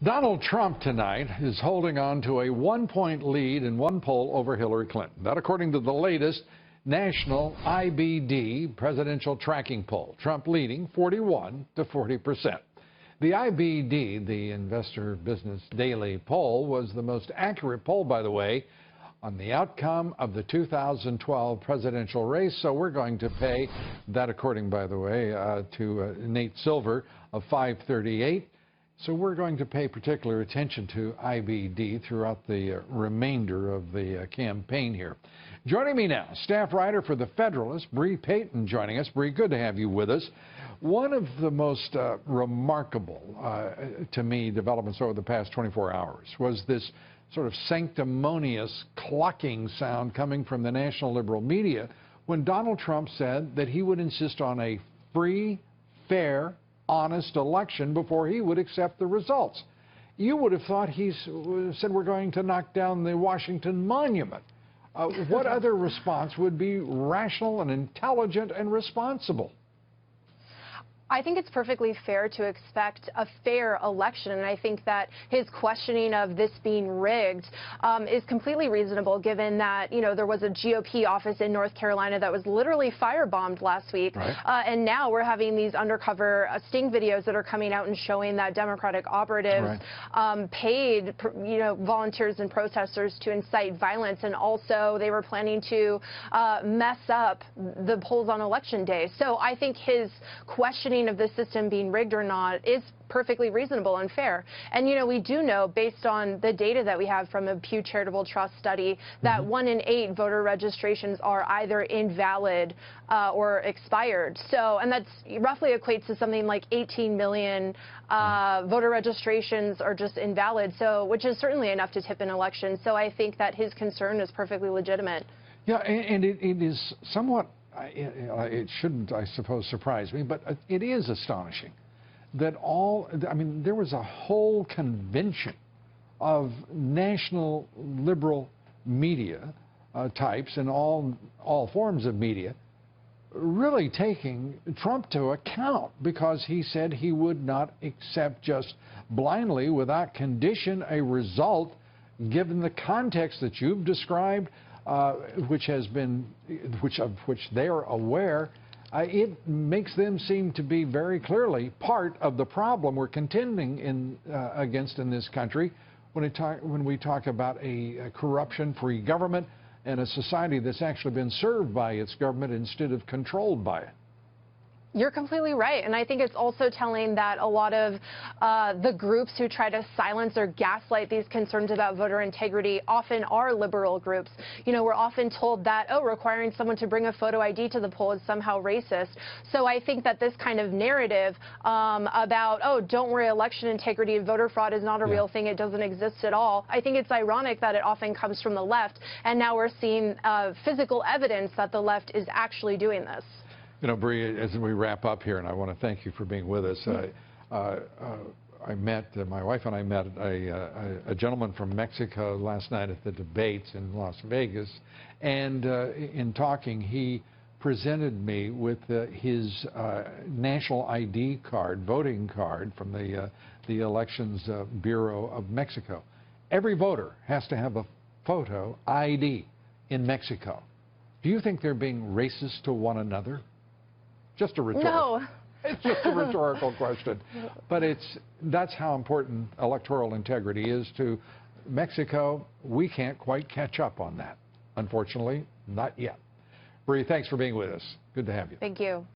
Donald Trump tonight is holding on to a 1-point lead in one poll over Hillary Clinton. That according to the latest national IBD presidential tracking poll. Trump leading 41 to 40%. The IBD, the Investor Business Daily poll, was the most accurate poll, by the way, on the outcome of the 2012 presidential race. So we're going to pay that, according, by the way, to Nate Silver of 538. So we're going to pay particular attention to IBD throughout the remainder of the campaign here. Joining me now, staff writer for the Federalist, Payton, joining us. Good to have you with us. One of the most remarkable, to me, developments over the past 24 hours was this sort of sanctimonious clucking sound coming from the national liberal media when Donald Trump said that he would insist on a free, fair, honest election before he would accept the results. You would have thought he said we're going to knock down the Washington Monument. What other response would be rational and intelligent and responsible? I think it's perfectly fair to expect a fair election, and I think that his questioning of this being rigged is completely reasonable, given that, you know, there was a GOP office in North Carolina that was literally firebombed last week, right. And now we're having these undercover sting videos that are coming out and showing that Democratic operatives paid, you know, volunteers and protesters to incite violence, and also they were planning to mess up the polls on Election Day. So I think his questioning of the system being rigged or not is perfectly reasonable and fair. And, you know, we do know, based on the data that we have from a Pew Charitable Trust study, that 1 in 8 voter registrations are either invalid or expired. So, and that's roughly equates to something like 18 million voter registrations are just invalid, so, which is certainly enough to tip an election. So I think that his concern is perfectly legitimate. Yeah, and it is somewhat, it shouldn't, I suppose, surprise me, but it is astonishing that there was a whole convention of national liberal media types and all forms of media really taking Trump to account, because he said he would not accept just blindly, without condition, a result given the context that you've described, of which they are aware. It makes them seem to be very clearly part of the problem we're contending against in this country when we talk about a corruption-free government and a society that's actually been served by its government instead of controlled by it. You're completely right, and I think it's also telling that a lot of the groups who try to silence or gaslight these concerns about voter integrity often are liberal groups. You know, we're often told that, oh, requiring someone to bring a photo ID to the poll is somehow racist. So I think that this kind of narrative about, oh, don't worry, election integrity and voter fraud is not a real thing, it doesn't exist at all, I think it's ironic that it often comes from the left, and now we're seeing physical evidence that the left is actually doing this. You know, Bree, as we wrap up here, and I want to thank you for being with us, my wife and I met a gentleman from Mexico last night at the debates in Las Vegas, and in talking, he presented me with his national ID card, voting card from the Elections Bureau of Mexico. Every voter has to have a photo ID in Mexico. Do you think they're being racist to one another? Just a rhetorical. No. It's just a rhetorical question. But that's how important electoral integrity is to Mexico. We can't quite catch up on that. Unfortunately, not yet. Bree, thanks for being with us. Good to have you. Thank you.